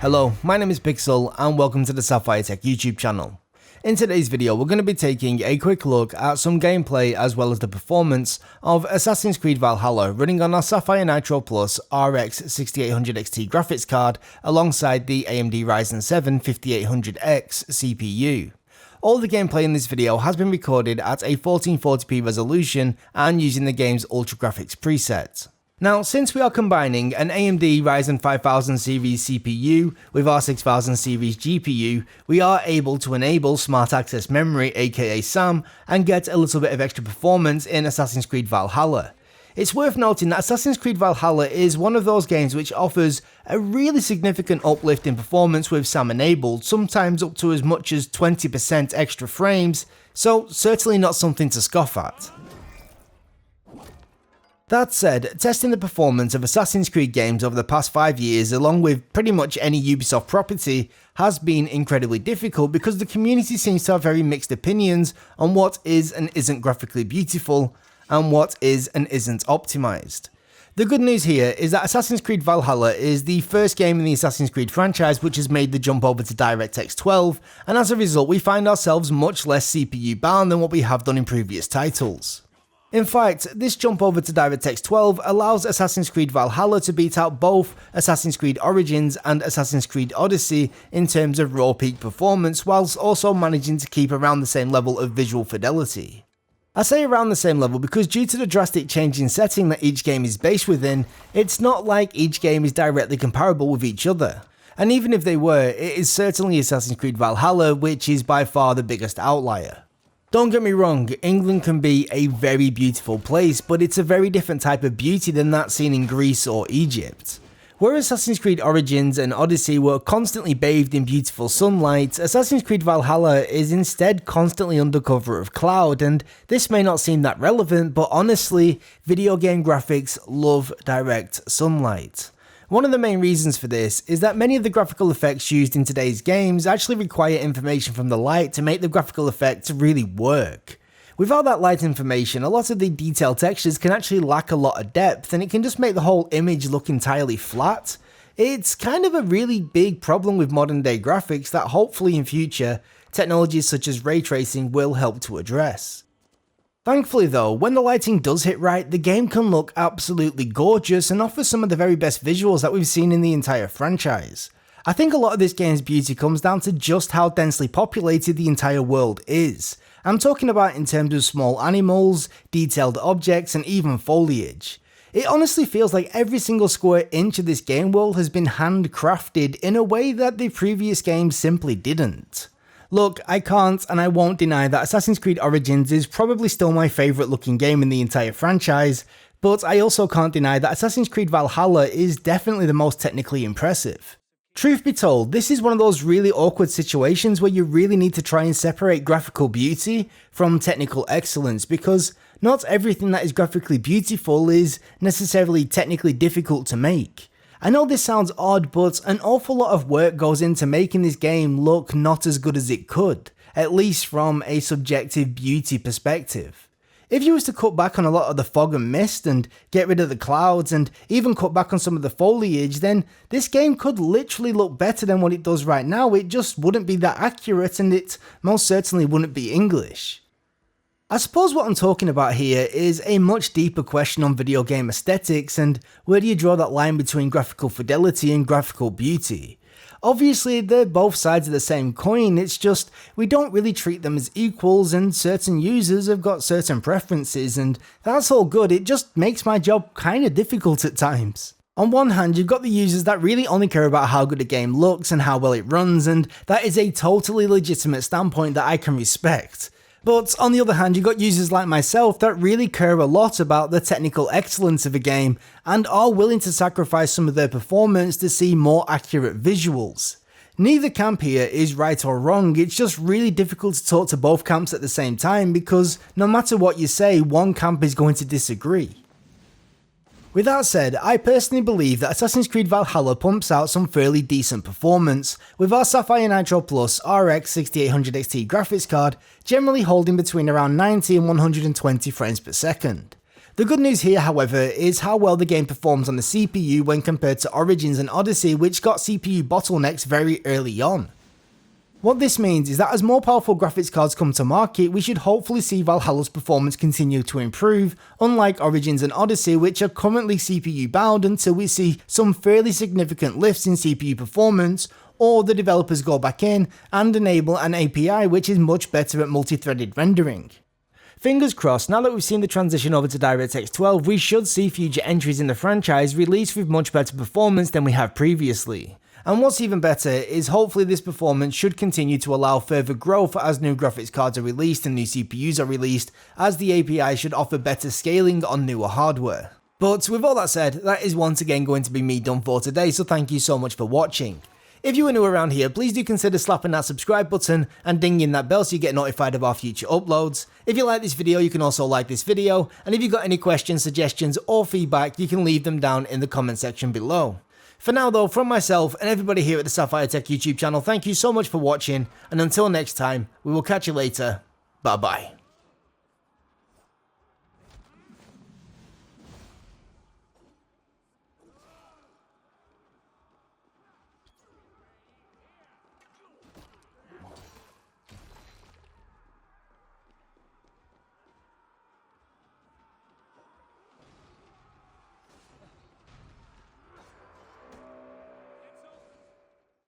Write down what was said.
Hello, my name is Pixel and welcome to the Sapphire Tech YouTube channel. In today's video we're going to be taking a quick look at some gameplay as well as the performance of Assassin's Creed Valhalla running on our Sapphire Nitro Plus RX 6800 XT graphics card alongside the AMD Ryzen 7 5800X CPU. All the gameplay in this video has been recorded at a 1440p resolution and using the game's Ultra Graphics preset. Now, since we are combining an AMD Ryzen 5000 series CPU with our 6000 series GPU, we are able to enable Smart Access Memory aka SAM and get a little bit of extra performance in Assassin's Creed Valhalla. It's worth noting that Assassin's Creed Valhalla is one of those games which offers a really significant uplift in performance with SAM enabled, sometimes up to as much as 20% extra frames, so certainly not something to scoff at. That said, testing the performance of Assassin's Creed games over the past 5 years along with pretty much any Ubisoft property has been incredibly difficult because the community seems to have very mixed opinions on what is and isn't graphically beautiful and what is and isn't optimized. The good news here is that Assassin's Creed Valhalla is the first game in the Assassin's Creed franchise which has made the jump over to DirectX 12, and as a result we find ourselves much less CPU bound than what we have done in previous titles. In fact, this jump over to DirectX 12 allows Assassin's Creed Valhalla to beat out both Assassin's Creed Origins and Assassin's Creed Odyssey in terms of raw peak performance, whilst also managing to keep around the same level of visual fidelity. I say around the same level because due to the drastic change in setting that each game is based within, it's not like each game is directly comparable with each other. And even if they were, it is certainly Assassin's Creed Valhalla which is by far the biggest outlier. Don't get me wrong, England can be a very beautiful place, but it's a very different type of beauty than that seen in Greece or Egypt. Where Assassin's Creed Origins and Odyssey were constantly bathed in beautiful sunlight, Assassin's Creed Valhalla is instead constantly under cover of cloud, and this may not seem that relevant, but honestly, video game graphics love direct sunlight. One of the main reasons for this is that many of the graphical effects used in today's games actually require information from the light to make the graphical effects really work. Without that light information, a lot of the detailed textures can actually lack a lot of depth and it can just make the whole image look entirely flat. It's kind of a really big problem with modern day graphics that hopefully in future, technologies such as ray tracing will help to address. Thankfully though, when the lighting does hit right, the game can look absolutely gorgeous and offer some of the very best visuals that we've seen in the entire franchise. I think a lot of this game's beauty comes down to just how densely populated the entire world is. I'm talking about in terms of small animals, detailed objects, and even foliage. It honestly feels like every single square inch of this game world has been handcrafted in a way that the previous games simply didn't. Look, I can't and I won't deny that Assassin's Creed Origins is probably still my favourite looking game in the entire franchise, but I also can't deny that Assassin's Creed Valhalla is definitely the most technically impressive. Truth be told, this is one of those really awkward situations where you really need to try and separate graphical beauty from technical excellence, because not everything that is graphically beautiful is necessarily technically difficult to make. I know this sounds odd, but an awful lot of work goes into making this game look not as good as it could, at least from a subjective beauty perspective. If you was to cut back on a lot of the fog and mist and get rid of the clouds and even cut back on some of the foliage, then this game could literally look better than what it does right now. It just wouldn't be that accurate and it most certainly wouldn't be English. I suppose what I'm talking about here is a much deeper question on video game aesthetics and where do you draw that line between graphical fidelity and graphical beauty. Obviously they're both sides of the same coin, it's just we don't really treat them as equals and certain users have got certain preferences and that's all good, it just makes my job kinda difficult at times. On one hand, you've got the users that really only care about how good a game looks and how well it runs, and that is a totally legitimate standpoint that I can respect. But on the other hand, you've got users like myself that really care a lot about the technical excellence of a game and are willing to sacrifice some of their performance to see more accurate visuals. Neither camp here is right or wrong, it's just really difficult to talk to both camps at the same time because no matter what you say, one camp is going to disagree. With that said, I personally believe that Assassin's Creed Valhalla pumps out some fairly decent performance, with our Sapphire Nitro Plus RX 6800 XT graphics card generally holding between around 90 and 120 frames per second. The good news here, however, is how well the game performs on the CPU when compared to Origins and Odyssey, which got CPU bottlenecks very early on. What this means is that as more powerful graphics cards come to market, we should hopefully see Valhalla's performance continue to improve, unlike Origins and Odyssey, which are currently CPU bound until we see some fairly significant lifts in CPU performance, or the developers go back in and enable an API which is much better at multi-threaded rendering. Fingers crossed, now that we've seen the transition over to DirectX 12, we should see future entries in the franchise released with much better performance than we have previously. And what's even better is hopefully this performance should continue to allow further growth as new graphics cards are released and new CPUs are released, as the API should offer better scaling on newer hardware. But with all that said, that is once again going to be me done for today, so thank you so much for watching. If you are new around here, please do consider slapping that subscribe button and dinging that bell so you get notified of our future uploads. If you like this video, you can also like this video, and if you've got any questions, suggestions or feedback, you can leave them down in the comment section below. For now though, from myself and everybody here at the Sapphire Tech YouTube channel, thank you so much for watching, and until next time, we will catch you later. Bye bye.